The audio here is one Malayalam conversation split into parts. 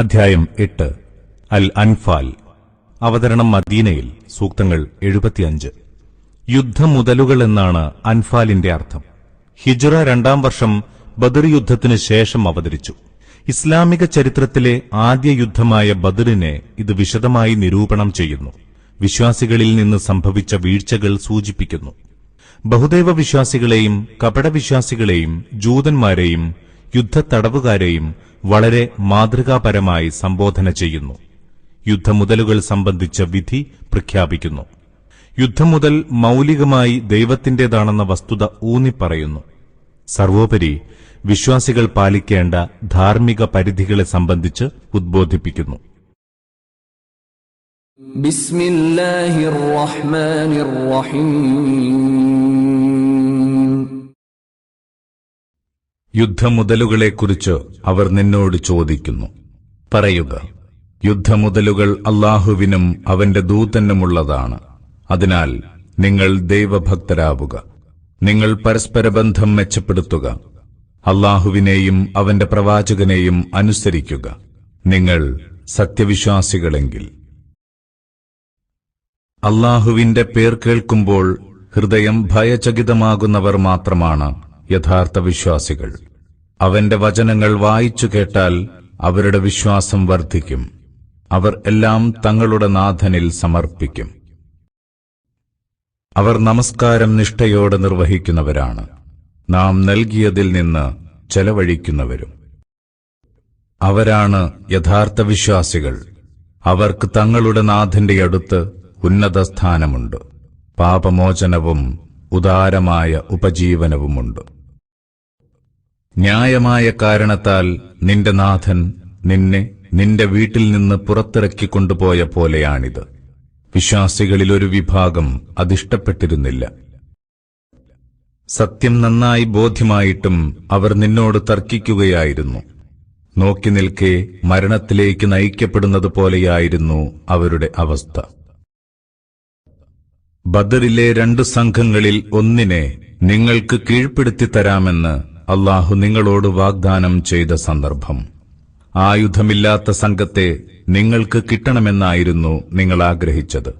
അധ്യായം 8 അൽ അൻഫാൽ. അവതരണം മദീനയിൽ. സൂക്തങ്ങൾ 75. യുദ്ധമുതലുകൾ എന്നാണ് അൻഫാലിന്റെ അർത്ഥം. ഹിജ്റ 2-ാം വർഷം ബദർ യുദ്ധത്തിനു ശേഷം അവതരിച്ചു. ഇസ്ലാമിക ചരിത്രത്തിലെ ആദ്യ യുദ്ധമായ ബദറിനെ ഇത് വിശദമായി നിരൂപണം ചെയ്യുന്നു. വിശ്വാസികളിൽ നിന്ന് സംഭവിച്ച വീഴ്ചകൾ സൂചിപ്പിക്കുന്നു. ബഹുദൈവ വിശ്വാസികളെയും കപടവിശ്വാസികളെയും ജൂതന്മാരെയും യുദ്ധത്തടവുകാരെയും വളരെ മാതൃകാപരമായി സംബോധന ചെയ്യുന്നു. യുദ്ധമുതലുകൾ സംബന്ധിച്ച വിധി പ്രഖ്യാപിക്കുന്നു. യുദ്ധമുതൽ മൌലികമായി ദൈവത്തിന്റേതാണെന്ന വസ്തുത ഊന്നിപ്പറയുന്നു. സർവോപരി വിശ്വാസികൾ പാലിക്കേണ്ട ധാർമ്മിക പരിധികളെ സംബന്ധിച്ച് ഉദ്ബോധിപ്പിക്കുന്നു. ബിസ്മില്ലാഹിർ റഹ്മാനിർ റഹീം. യുദ്ധമുതലുകളെക്കുറിച്ച് അവർ നിന്നോട് ചോദിക്കുന്നു. പറയുക, യുദ്ധമുതലുകൾ അല്ലാഹുവിനും അവന്റെ ദൂതനുമുള്ളതാണ്. അതിനാൽ നിങ്ങൾ ദൈവഭക്തരാവുക. നിങ്ങൾ പരസ്പരബന്ധം മെച്ചപ്പെടുത്തുക. അല്ലാഹുവിനെയും അവന്റെ പ്രവാചകനെയും അനുസരിക്കുക, നിങ്ങൾ സത്യവിശ്വാസികളെങ്കിൽ. അല്ലാഹുവിന്റെ പേർ കേൾക്കുമ്പോൾ ഹൃദയം ഭയചകിതമാകുന്നവർ മാത്രമാണ് യഥാർത്ഥ വിശ്വാസികൾ. അവന്റെ വചനങ്ങൾ വായിച്ചു കേട്ടാൽ അവരുടെ വിശ്വാസം വർദ്ധിക്കും. അവർ എല്ലാം തങ്ങളുടെ നാഥനിൽ സമർപ്പിക്കും. അവർ നമസ്കാരം നിഷ്ഠയോടെ നിർവഹിക്കുന്നവരാണ്. നാം നൽകിയതിൽ നിന്ന് ചെലവഴിക്കുന്നവരും. അവരാണ് യഥാർത്ഥ വിശ്വാസികൾ. അവർക്ക് തങ്ങളുടെ നാഥന്റെ അടുത്ത് ഉന്നതസ്ഥാനമുണ്ട്. പാപമോചനവും ഉദാരമായ ഉപജീവനവുമുണ്ട്. ന്യായമായ കാരണത്താൽ നിന്റെ നാഥൻ നിന്നെ നിന്റെ വീട്ടിൽ നിന്ന് പുറത്തിറക്കിക്കൊണ്ടുപോയ പോലെയാണിത്. വിശ്വാസികളിൽ ഒരു വിഭാഗം അതിഷ്ടപ്പെട്ടിരുന്നില്ല. സത്യം നന്നായി ബോധ്യമായിട്ടും അവർ നിന്നോട് തർക്കിക്കുകയായിരുന്നു. നോക്കി നിൽക്കെ മരണത്തിലേക്ക് നയിക്കപ്പെടുന്നതുപോലെയായിരുന്നു അവരുടെ അവസ്ഥ. ബദറിലെ 2 സംഘങ്ങളിൽ ഒന്നിനെ നിങ്ങൾക്ക് കീഴ്പ്പെടുത്തിത്തരാമെന്ന് അല്ലാഹു നിങ്ങളോട് വാഗ്ദാനം ചെയ്ത സന്ദർഭം. ആയുധമില്ലാത്ത സംഘത്തെ നിങ്ങൾക്ക് കിട്ടണമെന്നായിരുന്നു നിങ്ങൾ ആഗ്രഹിച്ചത്.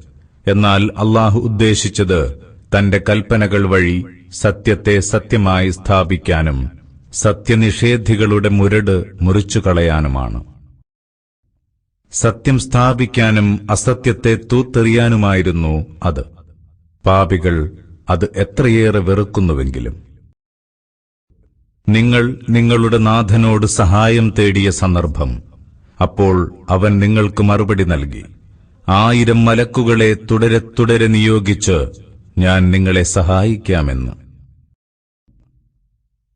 എന്നാൽ അല്ലാഹു ഉദ്ദേശിച്ചത് തന്റെ കൽപ്പനകൾ വഴി സത്യത്തെ സത്യമായി സ്ഥാപിക്കാനും സത്യനിഷേധികളുടെ മുരട് മുറിച്ചുകളയാനുമാണ്. സത്യം സ്ഥാപിക്കാനും അസത്യത്തെ തൂത്തെറിയാനുമായിരുന്നു അത്. പാപികൾ അത് എത്രയേറെ വെറുക്കുന്നുവെങ്കിലും. നിങ്ങൾ നിങ്ങളുടെ നാഥനോട് സഹായം തേടിയ സന്ദർഭം. അപ്പോൾ അവൻ നിങ്ങൾക്ക് മറുപടി നൽകി. 1000 മലക്കുകളെ തുടരെ തുടരെ നിയോഗിച്ച് ഞാൻ നിങ്ങളെ സഹായിക്കാമെന്ന്.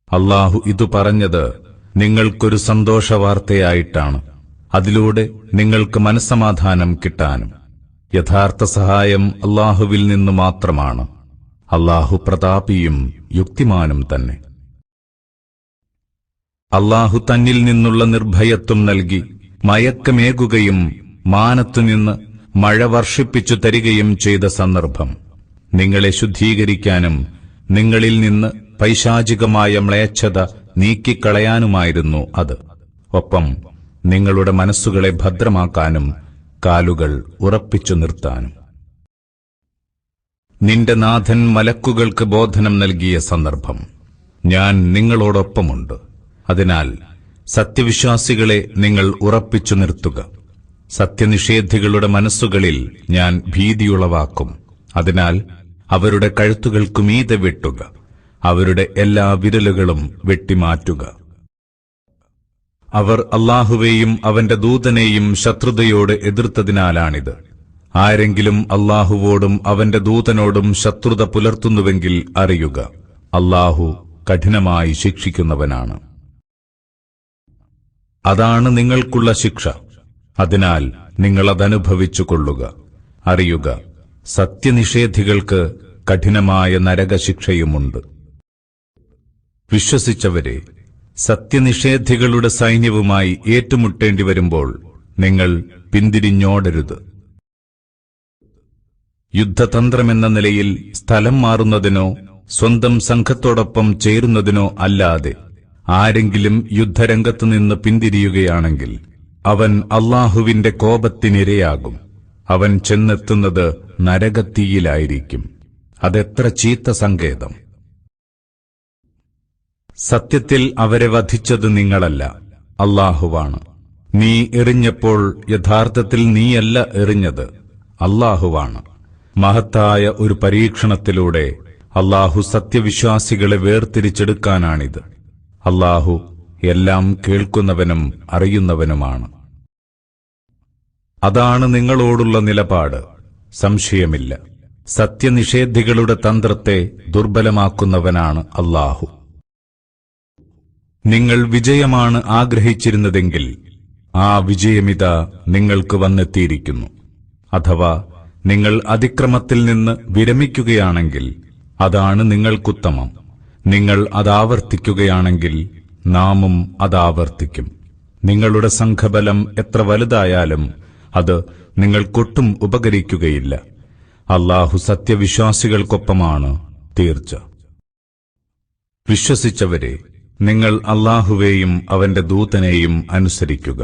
അല്ലാഹു ഇതു പറഞ്ഞത് നിങ്ങൾക്കൊരു സന്തോഷവാർത്തയായിട്ടാണ്. അതിലൂടെ നിങ്ങൾക്ക് മനസ്സമാധാനം കിട്ടാനും. യഥാർത്ഥ സഹായം അല്ലാഹുവിൽ നിന്ന് മാത്രമാണ്. അല്ലാഹു പ്രതാപിയും യുക്തിമാനും തന്നെ. അല്ലാഹു തന്നിൽ നിന്നുള്ള നിർഭയത്വം നൽകി മയക്കമേകുകയും മാനത്തുനിന്ന് മഴ വർഷിപ്പിച്ചു തരികയും ചെയ്ത സന്ദർഭം. നിങ്ങളെ ശുദ്ധീകരിക്കാനും നിങ്ങളിൽ നിന്ന് പൈശാചികമായ മ്ലേച്ഛത നീക്കിക്കളയാനുമായിരുന്നു അത്. ഒപ്പം നിങ്ങളുടെ മനസ്സുകളെ ഭദ്രമാക്കാനും കാലുകൾ ഉറപ്പിച്ചു നിർത്താനും. നിന്റെ നാഥൻ മലക്കുകൾക്ക് ബോധനം നൽകിയ സന്ദർഭം. ഞാൻ നിങ്ങളോടൊപ്പമുണ്ട്. അതിനാൽ സത്യവിശ്വാസികളെ നിങ്ങൾ ഉറപ്പിച്ചു നിർത്തുക. സത്യനിഷേധികളുടെ മനസ്സുകളിൽ ഞാൻ ഭീതിയുളവാക്കും. അതിനാൽ അവരുടെ കഴുത്തുകൾക്കു മീതെ വെട്ടുക. അവരുടെ എല്ലാ വിരലുകളും വെട്ടിമാറ്റുക. അവർ അല്ലാഹുവേയും അവന്റെ ദൂതനെയും ശത്രുതയോട് എതിർത്തതിനാലാണിത്. ആരെങ്കിലും അല്ലാഹുവോടും അവന്റെ ദൂതനോടും ശത്രുത പുലർത്തുന്നുവെങ്കിൽ അറിയുക, അല്ലാഹു കഠിനമായി ശിക്ഷിക്കുന്നവനാണ്. അതാണ് നിങ്ങൾക്കുള്ള ശിക്ഷ. അതിനാൽ നിങ്ങളതനുഭവിച്ചുകൊള്ളുക. അറിയുക, സത്യനിഷേധികൾക്ക് കഠിനമായ നരകശിക്ഷയുമുണ്ട്. വിശ്വസിച്ചവരെ, സത്യനിഷേധികളുടെ സൈന്യവുമായി ഏറ്റുമുട്ടേണ്ടി വരുമ്പോൾ നിങ്ങൾ പിന്തിരിഞ്ഞോടരുത്. യുദ്ധതന്ത്രമെന്ന നിലയിൽ സ്ഥലം മാറുന്നതിനോ സ്വന്തം സംഘത്തോടൊപ്പം ചേരുന്നതിനോ അല്ലാതെ ആരെങ്കിലും യുദ്ധരംഗത്തുനിന്ന് പിന്തിരിയുകയാണെങ്കിൽ അവൻ അല്ലാഹുവിന്റെ കോപത്തിനിരയാകും. അവൻ ചെന്നെത്തുന്നത് നരകത്തീയിലായിരിക്കും. അതെത്ര ചീത്ത സങ്കേതം! സത്യത്തിൽ അവരെ വധിച്ചത് നിങ്ങളല്ല, അല്ലാഹുവാണ്. നീ എറിഞ്ഞപ്പോൾ യഥാർത്ഥത്തിൽ നീയല്ല എറിഞ്ഞത്, അല്ലാഹുവാണ്. മഹത്തായ ഒരു പരീക്ഷണത്തിലൂടെ അല്ലാഹു സത്യവിശ്വാസികളെ വേർതിരിച്ചെടുക്കാനാണിത്. അല്ലാഹു എല്ലാം കേൾക്കുന്നവനും അറിയുന്നവനുമാണ്. അതാണ് നിങ്ങളോടുള്ള നിലപാട്, സംശയമില്ല. സത്യനിഷേധികളുടെ തന്ത്രത്തെ ദുർബലമാക്കുന്നവനാണ് അല്ലാഹു. നിങ്ങൾ വിജയമാണ് ആഗ്രഹിച്ചിരുന്നതെങ്കിൽ ആ വിജയമിതാ നിങ്ങൾക്ക് വന്നെത്തിയിരിക്കുന്നു. അഥവാ നിങ്ങൾ അതിക്രമത്തിൽ നിന്ന് വിരമിക്കുകയാണെങ്കിൽ അതാണ് നിങ്ങൾക്കുത്തമം. നിങ്ങൾ അതാവർത്തിക്കുകയാണെങ്കിൽ നാമും അതാവർത്തിക്കും. നിങ്ങളുടെ സംഘബലം എത്ര വലുതായാലും അത് നിങ്ങൾക്കൊട്ടും ഉപകരിക്കുകയില്ല. അല്ലാഹു സത്യവിശ്വാസികൾക്കൊപ്പമാണ് തീർച്ച. വിശ്വസിച്ചവരെ, നിങ്ങൾ അല്ലാഹുവേയും അവന്റെ ദൂതനെയും അനുസരിക്കുക.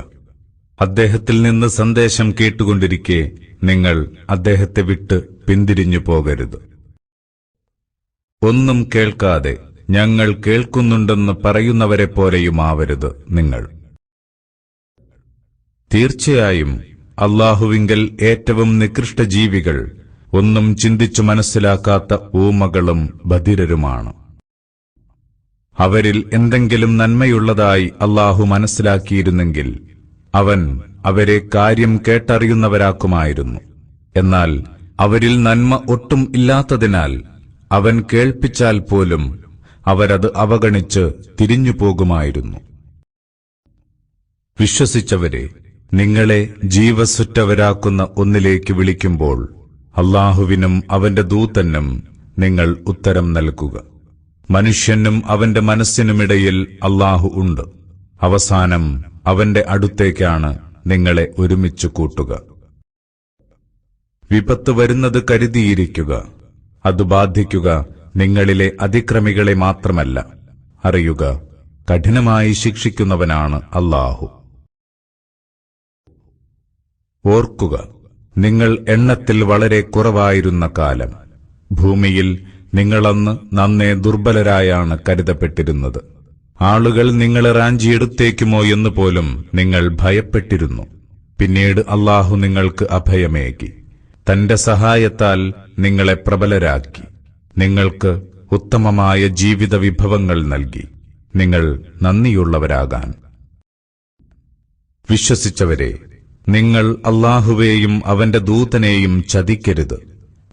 അദ്ദേഹത്തിൽ നിന്ന് സന്ദേശം കേട്ടുകൊണ്ടിരിക്കെ നിങ്ങൾ അദ്ദേഹത്തെ വിട്ട് പിന്തിരിഞ്ഞു പോകരുത്. ഒന്നും കേൾക്കാതെ ഞങ്ങൾ കേൾക്കുന്നുണ്ടെന്ന് പറയുന്നവരെപ്പോലെയുമാവരുത് നിങ്ങൾ. തീർച്ചയായും അല്ലാഹുവിങ്കൽ ഏറ്റവും നികൃഷ്ട ജീവികൾ ഒന്നും ചിന്തിച്ചു മനസ്സിലാക്കാത്ത ഊമകളും ബധിരരുമാണ്. അവരിൽ എന്തെങ്കിലും നന്മയുള്ളതായി അല്ലാഹു മനസ്സിലാക്കിയിരുന്നെങ്കിൽ അവൻ അവരെ കാര്യം കേട്ടറിയുന്നവരാക്കുമായിരുന്നു. എന്നാൽ അവരിൽ നന്മ ഒട്ടും ഇല്ലാത്തതിനാൽ അവൻ കേൾപ്പിച്ചാൽ പോലും അവരത് അവഗണിച്ച് തിരിഞ്ഞുപോകുമായിരുന്നു. വിശ്വസിച്ചവരെ, നിങ്ങളെ ജീവസുറ്റവരാക്കുന്ന ഒന്നിലേക്ക് വിളിക്കുമ്പോൾ അല്ലാഹുവിനും അവന്റെ ദൂതനും നിങ്ങൾ ഉത്തരം നൽകുക. മനുഷ്യനും അവന്റെ മനസ്സിനുമിടയിൽ അല്ലാഹു ഉണ്ട്. അവസാനം അവന്റെ അടുത്തേക്കാണ് നിങ്ങളെ ഒരുമിച്ചു കൂട്ടുക. വിപത്ത് വരുന്നത് കരുതിയിരിക്കുക. അത് ബാധിക്കുക നിങ്ങളിലെ അതിക്രമികളെ മാത്രമല്ല. അറിയുക, കഠിനമായി ശിക്ഷിക്കുന്നവനാണ് അല്ലാഹു. ഓർക്കുക, നിങ്ങൾ എണ്ണത്തിൽ വളരെ കുറവായിരുന്ന കാലം. ഭൂമിയിൽ നിങ്ങളന്ന് നന്നേ ദുർബലരായാണ് കരുതപ്പെട്ടിരുന്നത്. ആളുകൾ നിങ്ങളെ റാഞ്ചിയെടുത്തേക്കുമോ എന്ന് പോലും നിങ്ങൾ ഭയപ്പെട്ടിരുന്നു. പിന്നീട് അല്ലാഹു നിങ്ങൾക്ക് അഭയമേകി. തന്റെ സഹായത്താൽ നിങ്ങളെ പ്രബലരാക്കി. നിങ്ങൾക്ക് ഉത്തമമായ ജീവിത വിഭവങ്ങൾ നൽകി. നിങ്ങൾ നന്ദിയുള്ളവരാകാൻ. വിശ്വസിച്ചവരെ, നിങ്ങൾ അല്ലാഹുവേയും അവന്റെ ദൂതനെയും ചതിക്കരുത്.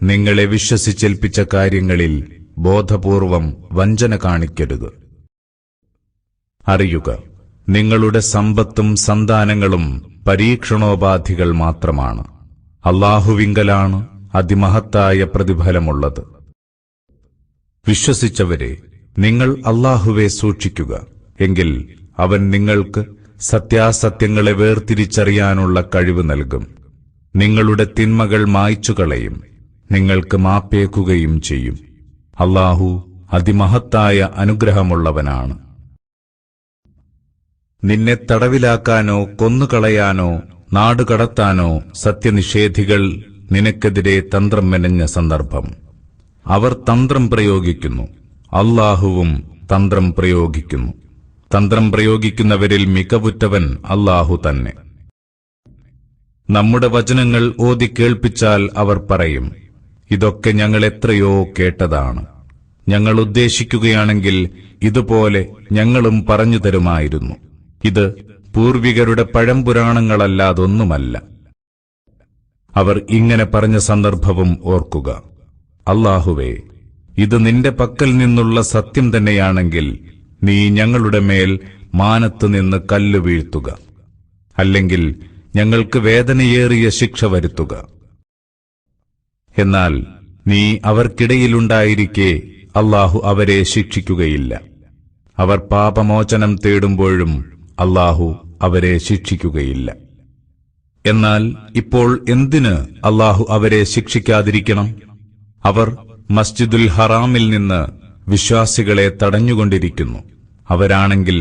നിങ്ങളെ വിശ്വസിച്ചേൽപ്പിച്ച കാര്യങ്ങളിൽ ബോധപൂർവം വഞ്ചന കാണിക്കരുത്. അറിയുക, നിങ്ങളുടെ സമ്പത്തും സന്താനങ്ങളും പരീക്ഷണോപാധികൾ മാത്രമാണ്. അല്ലാഹുവിങ്കലാണ് അതിമഹത്തായ പ്രതിഫലമുള്ളത്. വിശ്വസിച്ചവരെ, നിങ്ങൾ അല്ലാഹുവെ സൂക്ഷിക്കുക. എങ്കിൽ അവൻ നിങ്ങൾക്ക് സത്യാസത്യങ്ങളെ വേർതിരിച്ചറിയാനുള്ള കഴിവ് നൽകും. നിങ്ങളുടെ തിന്മകൾ മായ്ച്ചുകളയും. നിങ്ങൾക്ക് മാപ്പേക്കുകയും ചെയ്യും. അല്ലാഹു അതിമഹത്തായ അനുഗ്രഹമുള്ളവനാണ്. നിന്നെ തടവിലാക്കാനോ കൊന്നുകളയാനോ നാടുകടത്താനോ സത്യനിഷേധികൾ നിനക്കെതിരെ തന്ത്രം മെനഞ്ഞ സന്ദർഭം. അവർ തന്ത്രം പ്രയോഗിക്കുന്നു, അല്ലാഹുവും തന്ത്രം പ്രയോഗിക്കുന്നു. തന്ത്രം പ്രയോഗിക്കുന്നവരിൽ മികവുറ്റവൻ അല്ലാഹു തന്നെ. നമ്മുടെ വചനങ്ങൾ ഓതി കേൾപ്പിച്ചാൽ അവർ പറയും, ഇതൊക്കെ ഞങ്ങൾ എത്രയോ കേട്ടതാണ്. ഞങ്ങൾ ഉദ്ദേശിക്കുകയാണെങ്കിൽ ഇതുപോലെ ഞങ്ങളും പറഞ്ഞു തരുമായിരുന്നു. ഇത് പൂർവികരുടെ പഴംപുരാണങ്ങളല്ലാതൊന്നുമല്ല. അവർ ഇങ്ങനെ പറഞ്ഞ സന്ദർഭവും ഓർക്കുക. അല്ലാഹുവേ, ഇത് നിന്റെ പക്കൽ നിന്നുള്ള സത്യം തന്നെയാണെങ്കിൽ നീ ഞങ്ങളുടെ മേൽ മാനത്തുനിന്ന് കല്ല് വീഴ്ത്തുക. അല്ലെങ്കിൽ ഞങ്ങൾക്ക് വേദനയേറിയ ശിക്ഷ വരുത്തുക. എന്നാൽ നീ അവർക്കിടയിലുണ്ടായിരിക്കെ അല്ലാഹു അവരെ ശിക്ഷിക്കുകയില്ല. അവർ പാപമോചനം തേടുമ്പോഴും അല്ലാഹു അവരെ ശിക്ഷിക്കുകയില്ല. എന്നാൽ ഇപ്പോൾ എന്തിന് അല്ലാഹു അവരെ ശിക്ഷിക്കാതിരിക്കണം? അവർ മസ്ജിദുൽ ഹറാമിൽ നിന്ന് വിശ്വാസികളെ തടഞ്ഞുകൊണ്ടിരിക്കുന്നു. അവരാണെങ്കിൽ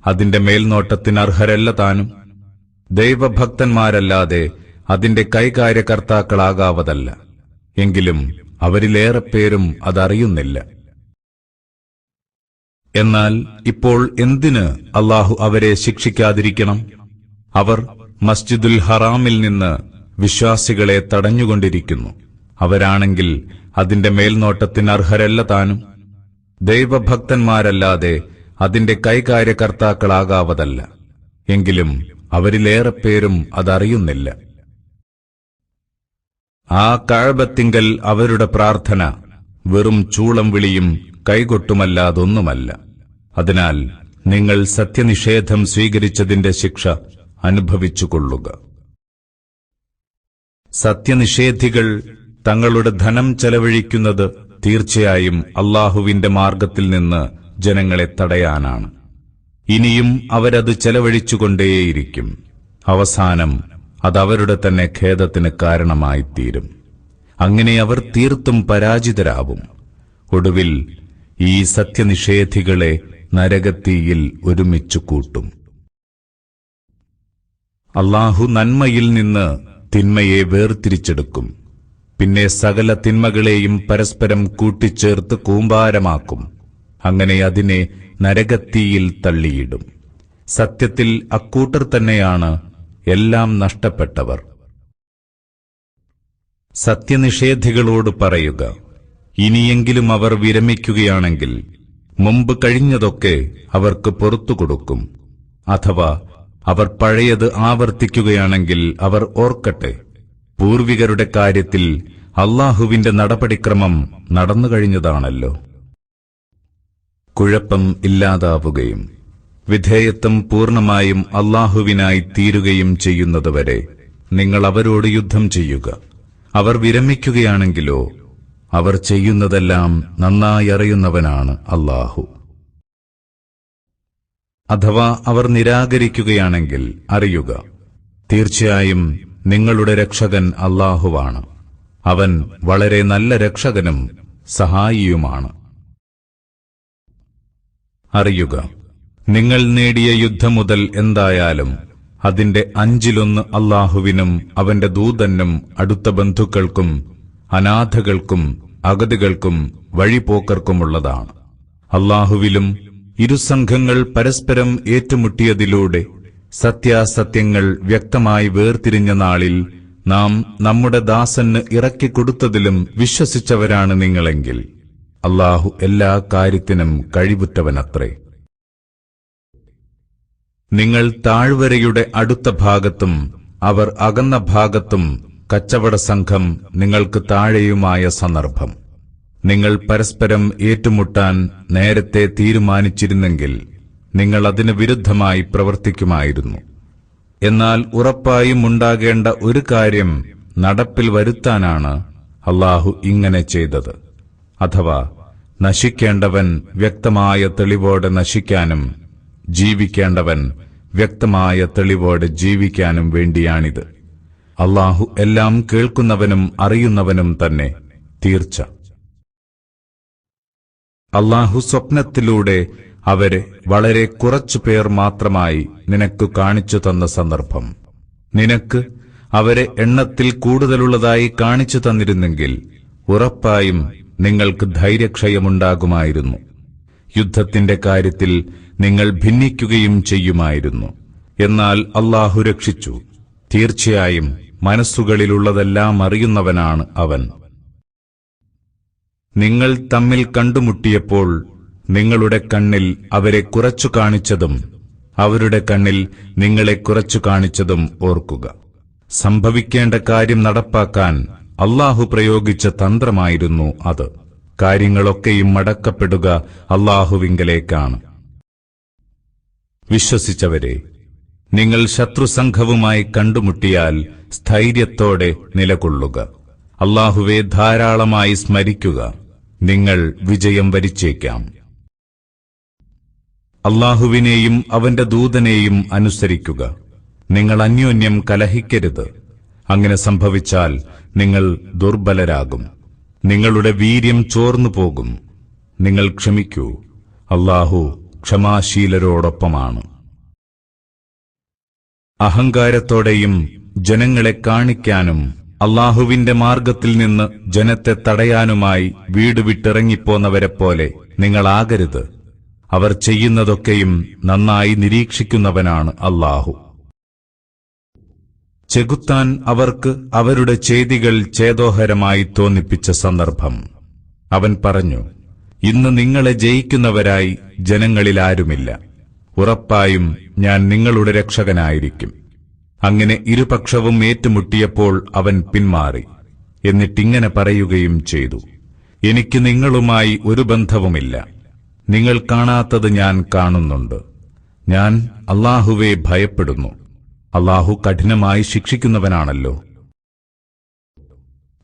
അതിന്റെ മേൽനോട്ടത്തിന് അർഹരല്ല താനും. ദൈവഭക്തന്മാരല്ലാതെ അതിന്റെ കൈകാര്യകർത്താക്കളാകാവതല്ല. എങ്കിലും അവരിലേറെ പേരും അതറിയുന്നില്ല. എന്നാൽ ഇപ്പോൾ എന്തിന് അല്ലാഹു അവരെ ശിക്ഷിക്കാതിരിക്കണം? അവർ മസ്ജിദുൽ ഹറാമിൽ നിന്ന് വിശ്വാസികളെ തടഞ്ഞുകൊണ്ടിരിക്കുന്നു. അവരാണെങ്കിൽ അതിന്റെ മേൽനോട്ടത്തിന് അർഹരല്ല താനും. ദൈവഭക്തന്മാരല്ലാതെ അതിന്റെ കൈകാര്യകർത്താക്കളാകാവതല്ല. എങ്കിലും അവരിലേറെ പേരും അതറിയുന്നില്ല. ആ കഅബത്തിങ്കൽ അവരുടെ പ്രാർത്ഥന വെറും ചൂളം വിളിയും കൈകൊട്ടുമല്ലാതൊന്നുമല്ല. അതിനാൽ നിങ്ങൾ സത്യനിഷേധം സ്വീകരിച്ചതിന്റെ ശിക്ഷ അനുഭവിച്ചുകൊള്ളുക. സത്യനിഷേധികൾ തങ്ങളുടെ ധനം ചെലവഴിക്കുന്നത് തീർച്ചയായും അല്ലാഹുവിന്റെ മാർഗത്തിൽ നിന്ന് ജനങ്ങളെ തടയാനാണ്. ഇനിയും അവരത് ചെലവഴിച്ചുകൊണ്ടേയിരിക്കും. അവസാനം അതവരുടെ തന്നെ ഖേദത്തിന് കാരണമായിത്തീരും. അങ്ങനെ അവർ തീർത്തും പരാജിതരാവും. ഒടുവിൽ ഈ സത്യനിഷേധികളെ നരകത്തീയിൽ ഒരുമിച്ചു കൂട്ടും. അല്ലാഹു നന്മയിൽ നിന്ന് തിന്മയെ വേർതിരിച്ചെടുക്കും. പിന്നെ സകല തിന്മകളെയും പരസ്പരം കൂട്ടിച്ചേർത്ത് കൂമ്പാരമാക്കും. അങ്ങനെ അതിനെ നരകത്തീയിൽ തള്ളിയിടും. സത്യത്തിൽ അക്കൂട്ടർ തന്നെയാണ് എല്ലാം നഷ്ടപ്പെട്ടവർ. സത്യനിഷേധികളോട് പറയുക, ഇനിയെങ്കിലും അവർ വിരമിക്കുകയാണെങ്കിൽ മുമ്പ് കഴിഞ്ഞതൊക്കെ അവർക്ക് പുറത്തുകൊടുക്കും. അഥവാ അവർ പഴയത് ആവർത്തിക്കുകയാണെങ്കിൽ അവർ ഓർക്കട്ടെ, പൂർവികരുടെ കാര്യത്തിൽ അല്ലാഹുവിന്റെ നടപടിക്രമം നടന്നുകഴിഞ്ഞതാണല്ലോ. കുഴപ്പം ഇല്ലാതാവുകയും വിധേയത്വം പൂർണ്ണമായും അല്ലാഹുവിനായി തീരുകയും ചെയ്യുന്നതുവരെ നിങ്ങൾ അവരോട് യുദ്ധം ചെയ്യുക. അവർ വിരമിക്കുകയാണെങ്കിലോ അവർ ചെയ്യുന്നതെല്ലാം നന്നായി അറിയുന്നവനാണ് അല്ലാഹു. അഥവാ അവർ നിരാകരിക്കുകയാണെങ്കിൽ അറിയുക, തീർച്ചയായും നിങ്ങളുടെ രക്ഷകൻ അല്ലാഹുവാണ്. അവൻ വളരെ നല്ല രക്ഷകനും സഹായിയുമാണ്. അറിയുക, നിങ്ങൾ നേടിയ യുദ്ധം മുതൽ എന്തായാലും അതിന്റെ 1/5 അല്ലാഹുവിനും അവന്റെ ദൂതനും അടുത്ത ബന്ധുക്കൾക്കും അനാഥകൾക്കും അഗതികൾക്കും വഴിപോക്കർക്കുമുള്ളതാണ്. അല്ലാഹുവിലും ഇരുസംഘങ്ങൾ പരസ്പരം ഏറ്റുമുട്ടിയതിലൂടെ സത്യാസത്യങ്ങൾ വ്യക്തമായി വേർതിരിഞ്ഞ നാളിൽ നാം നമ്മുടെ ദാസന് ഇറക്കിക്കൊടുത്തതിലും വിശ്വസിച്ചവരാണ് നിങ്ങളെങ്കിൽ അല്ലാഹു എല്ലാ കാര്യത്തിനും കഴിവുറ്റവനത്രേ. നിങ്ങൾ താഴ്വരയുടെ അടുത്ത ഭാഗത്തും അവർ അകന്ന ഭാഗത്തും കച്ചവട സംഘം നിങ്ങൾക്ക് താഴെയുമായ സന്ദർഭം നിങ്ങൾ പരസ്പരം ഏറ്റുമുട്ടാൻ നേരത്തെ തീരുമാനിച്ചിരുന്നെങ്കിൽ നിങ്ങൾ അതിന് വിരുദ്ധമായി പ്രവർത്തിക്കുമായിരുന്നു. എന്നാൽ ഉറപ്പായും ഉണ്ടാകേണ്ട ഒരു കാര്യം നടപ്പിൽ വരുത്താനാണ് അല്ലാഹു ഇങ്ങനെ ചെയ്തത്. അഥവാ നശിക്കേണ്ടവൻ വ്യക്തമായ തെളിവോടെ നശിക്കാനും ജീവിക്കേണ്ടവൻ വ്യക്തമായ തെളിവോടെ ജീവിക്കാനും വേണ്ടിയാണിത്. അല്ലാഹു എല്ലാം കേൾക്കുന്നവനും അറിയുന്നവനും തന്നെ തീർച്ച. അല്ലാഹു സ്വപ്നത്തിലൂടെ അവരെ വളരെ കുറച്ചുപേർ മാത്രമായി നിനക്ക് കാണിച്ചു തന്ന സന്ദർഭം നിനക്ക് അവരെ എണ്ണത്തിൽ കൂടുതലുള്ളതായി കാണിച്ചു തന്നിരുന്നെങ്കിൽ ഉറപ്പായും നിങ്ങൾക്ക് ധൈര്യക്ഷയമുണ്ടാകുമായിരുന്നു. യുദ്ധത്തിന്റെ കാര്യത്തിൽ നിങ്ങൾ ഭിന്നിക്കുകയും ചെയ്യുമായിരുന്നു. എന്നാൽ അല്ലാഹു രക്ഷിച്ചു. തീർച്ചയായും മനസ്സുകളിലുള്ളതെല്ലാം അറിയുന്നവനാണ് അവൻ. നിങ്ങൾ തമ്മിൽ കണ്ടുമുട്ടിയപ്പോൾ നിങ്ങളുടെ കണ്ണിൽ അവരെ കുറച്ചു കാണിച്ചതും അവരുടെ കണ്ണിൽ നിങ്ങളെ കുറച്ചു കാണിച്ചതും ഓർക്കുക. സംഭവിക്കേണ്ട കാര്യം നടപ്പാക്കാൻ അല്ലാഹു പ്രയോഗിച്ച തന്ത്രമായിരുന്നു അത്. കാര്യങ്ങളൊക്കെയും മടക്കപ്പെടുക അല്ലാഹുവിങ്കലേക്കാണ്. വിശ്വസിച്ചവരെ, നിങ്ങൾ ശത്രുസംഘവുമായി കണ്ടുമുട്ടിയാൽ സ്ഥൈര്യത്തോടെ നിലകൊള്ളുക. അല്ലാഹുവെ ധാരാളമായി സ്മരിക്കുക, നിങ്ങൾ വിജയം വരിച്ചേക്കാം. അല്ലാഹുവിനെയും അവന്റെ ദൂതനെയും അനുസരിക്കുക. നിങ്ങൾ അന്യോന്യം കലഹിക്കരുത്. അങ്ങനെ സംഭവിച്ചാൽ നിങ്ങൾ ദുർബലരാകും. നിങ്ങളുടെ വീര്യം ചോർന്നുപോകും. നിങ്ങൾ ക്ഷമിക്കൂ. അല്ലാഹു ക്ഷമാശീലരോടൊപ്പമാണ്. അഹങ്കാരത്തോടെയും ജനങ്ങളെ കാണിക്കാനും അല്ലാഹുവിന്റെ മാർഗത്തിൽ നിന്ന് ജനത്തെ തടയാനുമായി വീട് വിട്ടിറങ്ങിപ്പോന്നവരെപ്പോലെ നിങ്ങളാകരുത്. അവർ ചെയ്യുന്നതൊക്കെയും നന്നായി നിരീക്ഷിക്കുന്നവനാണ് അല്ലാഹു. ചെകുത്താൻ അവർക്ക് അവരുടെ ചെയ്തികൾ ചേതോഹരമായി തോന്നിപ്പിച്ച സന്ദർഭം. അവൻ പറഞ്ഞു, ഇന്ന് നിങ്ങളെ ജയിക്കുന്നവരായി ജനങ്ങളിലാരുമില്ല. ഉറപ്പായും ഞാൻ നിങ്ങളുടെ രക്ഷകനായിരിക്കും. അങ്ങനെ ഇരുപക്ഷവും ഏറ്റുമുട്ടിയപ്പോൾ അവൻ പിന്മാറി. എന്നിട്ടിങ്ങനെ പറയുകയും ചെയ്തു, എനിക്ക് നിങ്ങളുമായി ഒരു ബന്ധവുമില്ല. നിങ്ങൾ കാണാത്തത് ഞാൻ കാണുന്നുണ്ട്. ഞാൻ അല്ലാഹുവെ ഭയപ്പെടുന്നു. അല്ലാഹു കഠിനമായി ശിക്ഷിക്കുന്നവനാണല്ലോ.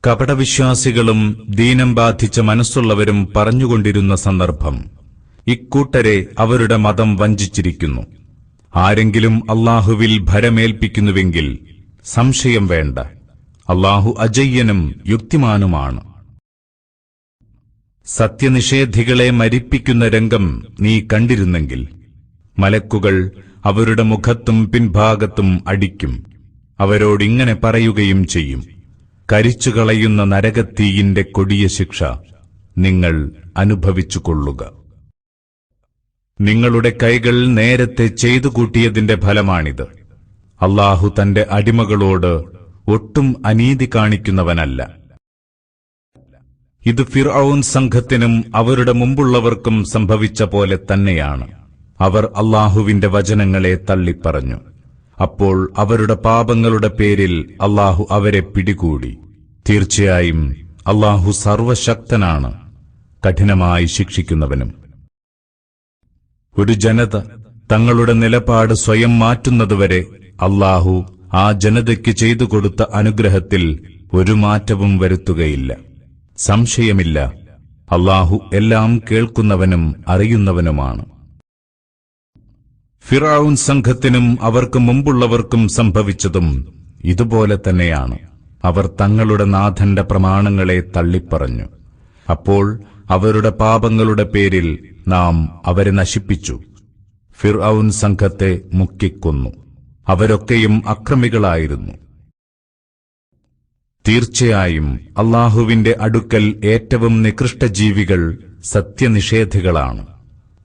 കപടവിശ്വാസികളും ദീനം ബാധിച്ച മനസ്സുള്ളവരും പറഞ്ഞുകൊണ്ടിരുന്ന സന്ദർഭം. ഇക്കൂട്ടരെ അവരുടെ മതം വഞ്ചിച്ചിരിക്കുന്നു. ആരെങ്കിലും അല്ലാഹുവിൽ ഭരമേൽപ്പിക്കുന്നുവെങ്കിൽ സംശയം വേണ്ട, അല്ലാഹു അജയ്യനും യുക്തിമാനുമാണ്. സത്യനിഷേധികളെ മരിപ്പിക്കുന്ന രംഗം നീ കണ്ടിരുന്നെങ്കിൽ മലക്കുകൾ അവരുടെ മുഖത്തും പിൻഭാഗത്തും അടിക്കും. അവരോടിങ്ങനെ പറയുകയും ചെയ്യും, കരിച്ചുകളയുന്ന നരകത്തീയിന്റെ കൊടിയ ശിക്ഷ നിങ്ങൾ അനുഭവിച്ചുകൊള്ളുക. നിങ്ങളുടെ കൈകൾ നേരത്തെ ചെയ്തു കൂട്ടിയതിന്റെ ഫലമാണിത്. അല്ലാഹു തന്റെ അടിമകളോട് ഒട്ടും അനീതി കാണിക്കുന്നവനല്ല. ഇത് ഫിർഔൻ സംഘത്തിനും അവരുടെ മുമ്പുള്ളവർക്കും സംഭവിച്ച പോലെ തന്നെയാണ്. അവർ അല്ലാഹുവിന്റെ വചനങ്ങളെ തള്ളിപ്പറഞ്ഞു. അപ്പോൾ അവരുടെ പാപങ്ങളുടെ പേരിൽ അല്ലാഹു അവരെ പിടികൂടി. തീർച്ചയായും അല്ലാഹു സർവശക്തനാണ്, കഠിനമായി ശിക്ഷിക്കുന്നവനും. ഒരു ജനത തങ്ങളുടെ നിലപാട് സ്വയം മാറ്റുന്നതുവരെ അല്ലാഹു ആ ജനതയ്ക്ക് ചെയ്തു കൊടുത്ത അനുഗ്രഹത്തിൽ ഒരു മാറ്റവും വരുത്തുകയില്ല. സംശയമില്ല, അല്ലാഹു എല്ലാം കേൾക്കുന്നവനും അറിയുന്നവനുമാണ്. ഫിർഔൻ സംഘത്തിനും അവർക്ക് മുമ്പുള്ളവർക്കും സംഭവിച്ചതും ഇതുപോലെ തന്നെയാണ്. അവർ തങ്ങളുടെ നാഥന്റെ പ്രമാണങ്ങളെ തള്ളിപ്പറഞ്ഞു. അപ്പോൾ അവരുടെ പാപങ്ങളുടെ പേരിൽ നാം അവരെ നശിപ്പിച്ചു. ഫിർഔൻ സംഘത്തെ മുക്കിക്കൊന്നു. അവരൊക്കെയും അക്രമികളായിരുന്നു. തീർച്ചയായും അല്ലാഹുവിന്റെ അടുക്കൽ ഏറ്റവും നികൃഷ്ടജീവികൾ സത്യനിഷേധികളാണ്.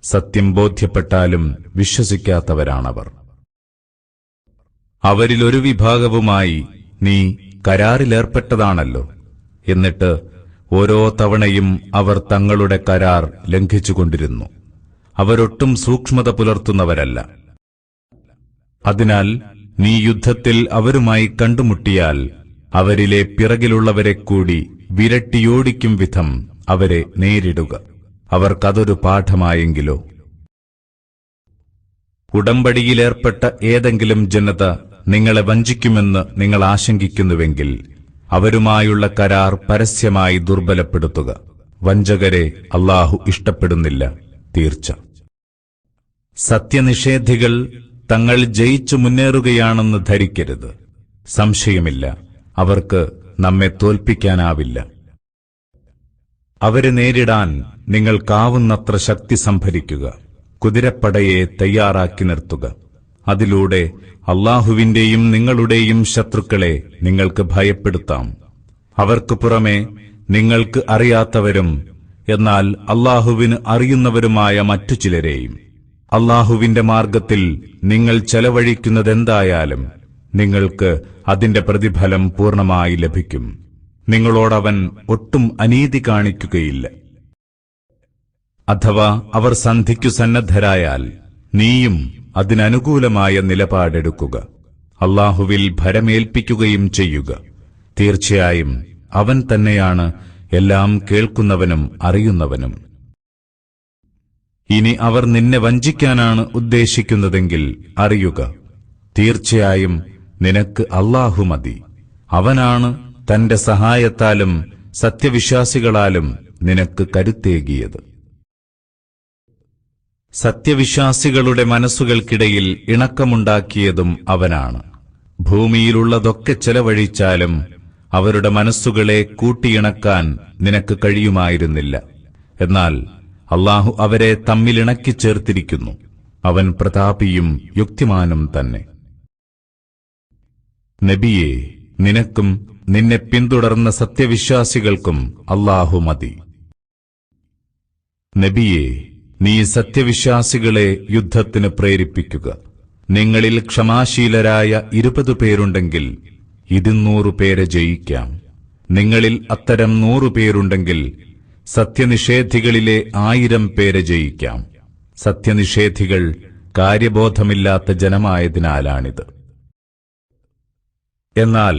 സത്യം ബോധ്യപ്പെട്ടാലും വിശ്വസിക്കാത്തവരാണവർ. അവരിലൊരു വിഭാഗവുമായി നീ കരാറിലേർപ്പെട്ടതാണല്ലോ. എന്നിട്ട് ഓരോ തവണയും അവർ തങ്ങളുടെ കരാർ ലംഘിച്ചുകൊണ്ടിരുന്നു. അവരൊട്ടും സൂക്ഷ്മത പുലർത്തുന്നവരല്ല. അതിനാൽ നീ യുദ്ധത്തിൽ അവരുമായി കണ്ടുമുട്ടിയാൽ അവരിലെ പിറകിലുള്ളവരെ കൂടി വിരട്ടിയോടിക്കും വിധം അവരെ നേരിടുക. അവർക്കതൊരു പാഠമായെങ്കിലോ. ഉടമ്പടിയിലേർപ്പെട്ട ഏതെങ്കിലും ജനത നിങ്ങളെ വഞ്ചിക്കുമെന്ന് നിങ്ങൾ ആശങ്കിക്കുന്നുവെങ്കിൽ അവരുമായുള്ള കരാർ പരസ്യമായി ദുർബലപ്പെടുത്തുക. വഞ്ചകരെ അല്ലാഹു ഇഷ്ടപ്പെടുന്നില്ല, തീർച്ച. സത്യനിഷേധികൾ തങ്ങൾ ജയിച്ചു മുന്നേറുകയാണെന്ന് ധരിക്കരുത്. സംശയമില്ല, അവർക്ക് നമ്മെ തോൽപ്പിക്കാനാവില്ല. അവരെ നേരിടാൻ നിങ്ങൾക്കാവുന്നത്ര ശക്തി സംഭരിക്കുക. കുതിരപ്പടയെ തയ്യാറാക്കി നിർത്തുക. അതിലൂടെ അല്ലാഹുവിന്റെയും നിങ്ങളുടെയും ശത്രുക്കളെ നിങ്ങൾക്ക് ഭയപ്പെടുത്താം. അവർക്ക് പുറമെ നിങ്ങൾക്ക് അറിയാത്തവരും എന്നാൽ അല്ലാഹുവിന് അറിയുന്നവരുമായ മറ്റു ചിലരെയും. അല്ലാഹുവിന്റെ മാർഗത്തിൽ നിങ്ങൾ ചെലവഴിക്കുന്നതെന്തായാലും നിങ്ങൾക്ക് അതിന്റെ പ്രതിഫലം പൂർണ്ണമായി ലഭിക്കും. നിങ്ങളോടവൻ ഒട്ടും അനീതി കാണിക്കുകയില്ല. അഥവാ അവർ സന്ധിക്കു സന്നദ്ധരായാൽ നീയും അതിനനുകൂലമായ നിലപാടെടുക്കുക. അല്ലാഹുവിൽ ഭരമേൽപ്പിക്കുകയും ചെയ്യുക. തീർച്ചയായും അവൻ തന്നെയാണ് എല്ലാം കേൾക്കുന്നവനും അറിയുന്നവനും. ഇനി അവർ നിന്നെ വഞ്ചിക്കാനാണ് ഉദ്ദേശിക്കുന്നതെങ്കിൽ അറിയുക, തീർച്ചയായും നിനക്ക് അല്ലാഹു മതി. അവനാണ് തന്റെ സഹായത്താലും സത്യവിശ്വാസികളാലും നിനക്ക് കരുത്തേകിയത്. സത്യവിശ്വാസികളുടെ മനസ്സുകൾക്കിടയിൽ ഇണക്കമുണ്ടാക്കിയതും അവനാണ്. ഭൂമിയിലുള്ളതൊക്കെ ചെലവഴിച്ചാലും അവരുടെ മനസ്സുകളെ കൂട്ടിയിണക്കാൻ നിനക്ക് കഴിയുമായിരുന്നില്ല. എന്നാൽ അല്ലാഹു അവരെ തമ്മിലിണക്കിച്ചേർത്തിരിക്കുന്നു. അവൻ പ്രതാപിയും യുക്തിമാനും തന്നെ. നബിയേ, നിനക്കും നിന്നെ പിന്തുടർന്ന സത്യവിശ്വാസികൾക്കും അല്ലാഹു മതി. നബിയേ, നീ സത്യവിശ്വാസികളെ യുദ്ധത്തിന് പ്രേരിപ്പിക്കുക. നിങ്ങളിൽ ക്ഷമാശീലരായ 20 പേരുണ്ടെങ്കിൽ 200 പേരെ ജയിക്കാം. നിങ്ങളിൽ അത്തരം 100 പേരുണ്ടെങ്കിൽ സത്യനിഷേധികളിലെ 1000 പേരെ ജയിക്കാം. സത്യനിഷേധികൾ കാര്യബോധമില്ലാത്ത ജനമായതിനാലാണിത്. എന്നാൽ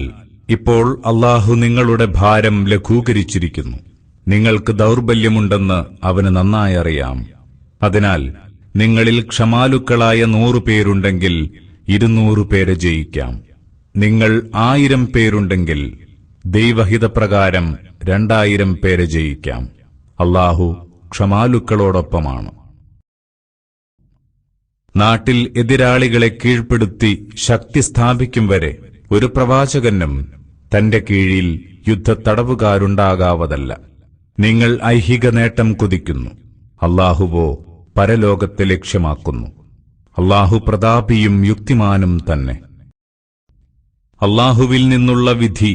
ഇപ്പോൾ അല്ലാഹു നിങ്ങളുടെ ഭാരം ലഘൂകരിച്ചിരിക്കുന്നു. നിങ്ങൾക്ക് ദൗർബല്യമുണ്ടെന്ന് അവന് നന്നായി അറിയാം. അതിനാൽ നിങ്ങളിൽ ക്ഷമാലുക്കളായ 100 പേരുണ്ടെങ്കിൽ 200 പേരെ ജയിക്കാം. നിങ്ങൾ 1000 പേരുണ്ടെങ്കിൽ ദൈവഹിതപ്രകാരം 2000 പേരെ ജയിക്കാം. അല്ലാഹു ക്ഷമാലുക്കളോടൊപ്പമാണ്. നാട്ടിൽ എതിരാളികളെ കീഴ്പ്പെടുത്തി ശക്തി സ്ഥാപിക്കും വരെ ഒരു പ്രവാചകനും തന്റെ കീഴിൽ യുദ്ധത്തടവുകാരുണ്ടാകാവതല്ല. നിങ്ങൾ ഐഹിക നേട്ടം കുതിക്കുന്നു, അല്ലാഹുവോ പരലോകത്തെ ലക്ഷ്യമാക്കുന്നു. അല്ലാഹു പ്രതാപിയും യുക്തിമാനും തന്നെ. അല്ലാഹുവിൽ നിന്നുള്ള വിധി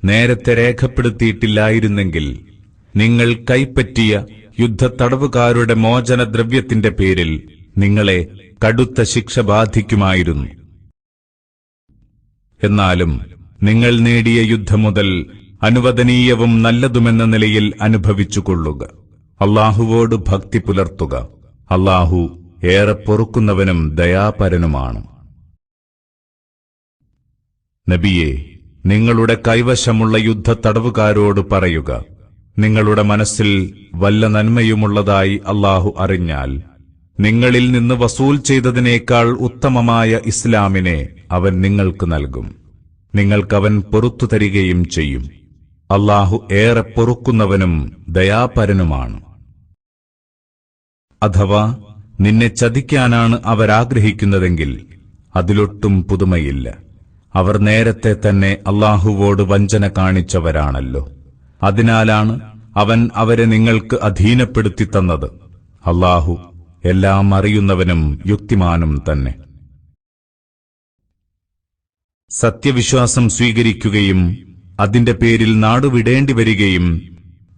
നേരത്തെ രേഖപ്പെടുത്തിയിട്ടില്ലായിരുന്നെങ്കിൽ നിങ്ങൾ കൈപ്പറ്റിയ യുദ്ധത്തടവുകാരുടെ മോചനദ്രവ്യത്തിന്റെ പേരിൽ നിങ്ങളെ കടുത്ത ശിക്ഷ ബാധിക്കുമായിരുന്നു. എന്നാലും നിങ്ങൾ നേടിയ യുദ്ധം മുതൽ അനുവദനീയവും നല്ലതുമെന്ന നിലയിൽ അനുഭവിച്ചുകൊള്ളുക. അല്ലാഹുവോട് ഭക്തി പുലർത്തുക. അല്ലാഹു ഏറെ പൊറുക്കുന്നവനും ദയാപരനുമാണ്. നബിയെ, നിങ്ങളുടെ കൈവശമുള്ള യുദ്ധത്തടവുകാരോട് പറയുക, നിങ്ങളുടെ മനസ്സിൽ വല്ല നന്മയുമുള്ളതായി അല്ലാഹു അറിഞ്ഞാൽ നിങ്ങളിൽ നിന്ന് വസൂൽ ചെയ്തതിനേക്കാൾ ഉത്തമമായ ഇസ്ലാമിനെ അവൻ നിങ്ങൾക്ക് നൽകും. നിങ്ങൾക്കവൻ പൊറുത്തു തരികയും ചെയ്യും. അല്ലാഹു ഏറെ പൊറുക്കുന്നവനും ദയാപരനുമാണ്. അഥവാ നിന്നെ ചതിക്കാനാണ് അവരാഗ്രഹിക്കുന്നതെങ്കിൽ അതിലൊട്ടും പുതുമയില്ല. അവർ നേരത്തെ തന്നെ അല്ലാഹുവോട് വഞ്ചന കാണിച്ചവരാണല്ലോ. അതിനാലാണ് അവൻ അവരെ നിങ്ങൾക്ക് അധീനപ്പെടുത്തി തന്നത്. അല്ലാഹു എല്ലാം അറിയുന്നവനും യുക്തിമാനും തന്നെ. സത്യവിശ്വാസം സ്വീകരിക്കുകയും അതിന്റെ പേരിൽ നാടുവിടേണ്ടി വരികയും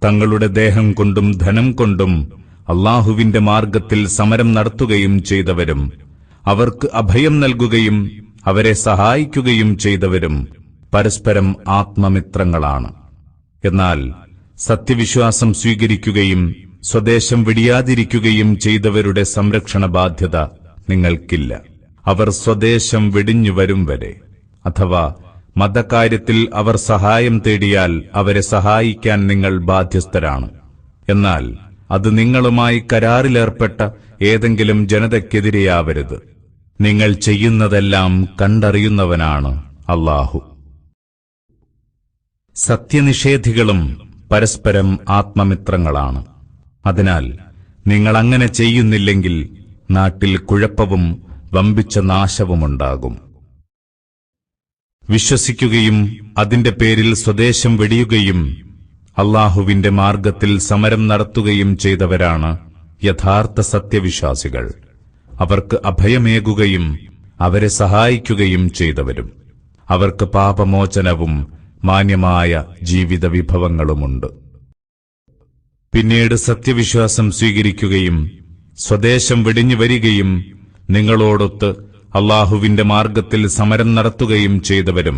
തങ്ങളുടെ ദേഹം കൊണ്ടും ധനം കൊണ്ടും അല്ലാഹുവിന്റെ മാർഗത്തിൽ സമരം നടത്തുകയും ചെയ്തവരും അവർക്ക് അഭയം നൽകുകയും അവരെ സഹായിക്കുകയും ചെയ്തവരും പരസ്പരം ആത്മമിത്രങ്ങളാണ്. എന്നാൽ സത്യവിശ്വാസം സ്വീകരിക്കുകയും സ്വദേശം വെടിയാതിരിക്കുകയും ചെയ്തവരുടെ സംരക്ഷണ ബാധ്യത നിങ്ങൾക്കില്ല. അവർ സ്വദേശം വെടിഞ്ഞുവരും വരെ, അഥവാ മതകാര്യത്തിൽ അവർ സഹായം തേടിയാൽ അവരെ സഹായിക്കാൻ നിങ്ങൾ ബാധ്യസ്ഥരാണ്. എന്നാൽ അത് നിങ്ങളുമായി കരാറിലേർപ്പെട്ട ഏതെങ്കിലും ജനതയ്ക്കെതിരെയാവരുത്. നിങ്ങൾ ചെയ്യുന്നതെല്ലാം കണ്ടറിയുന്നവനാണ് അല്ലാഹു. സത്യനിഷേധികളും പരസ്പരം ആത്മമിത്രങ്ങളാണ്. അതിനാൽ നിങ്ങൾ അങ്ങനെ ചെയ്യുന്നില്ലെങ്കിൽ നാട്ടിൽ കുഴപ്പവും വമ്പിച്ച നാശവുമുണ്ടാകും. വിശ്വസിക്കുകയും അതിന്റെ പേരിൽ സ്വദേശം വെടിയുകയും അല്ലാഹുവിന്റെ മാർഗത്തിൽ സമരം നടത്തുകയും ചെയ്തവരാണ് യഥാർത്ഥ സത്യവിശ്വാസികൾ. അവർക്ക് അഭയമേകുകയും അവരെ സഹായിക്കുകയും ചെയ്തവരും. അവർക്ക് പാപമോചനവും മാന്യമായ ജീവിത വിഭവങ്ങളുമുണ്ട്. പിന്നീട് സത്യവിശ്വാസം സ്വീകരിക്കുകയും സ്വദേശം വെടിഞ്ഞു വരികയും നിങ്ങളോടൊത്ത് അല്ലാഹുവിന്റെ മാർഗത്തിൽ സമരം നടത്തുകയും ചെയ്തവരും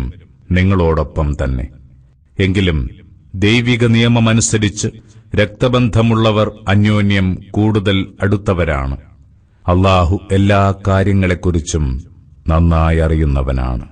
നിങ്ങളോടൊപ്പം തന്നെ. എങ്കിലും ദൈവിക നിയമമനുസരിച്ച് രക്തബന്ധമുള്ളവർ അന്യോന്യം കൂടുതൽ അടുത്തവരാണ്. അല്ലാഹു എല്ലാ കാര്യങ്ങളെക്കുറിച്ചും നന്നായി അറിയുന്നവനാണ്.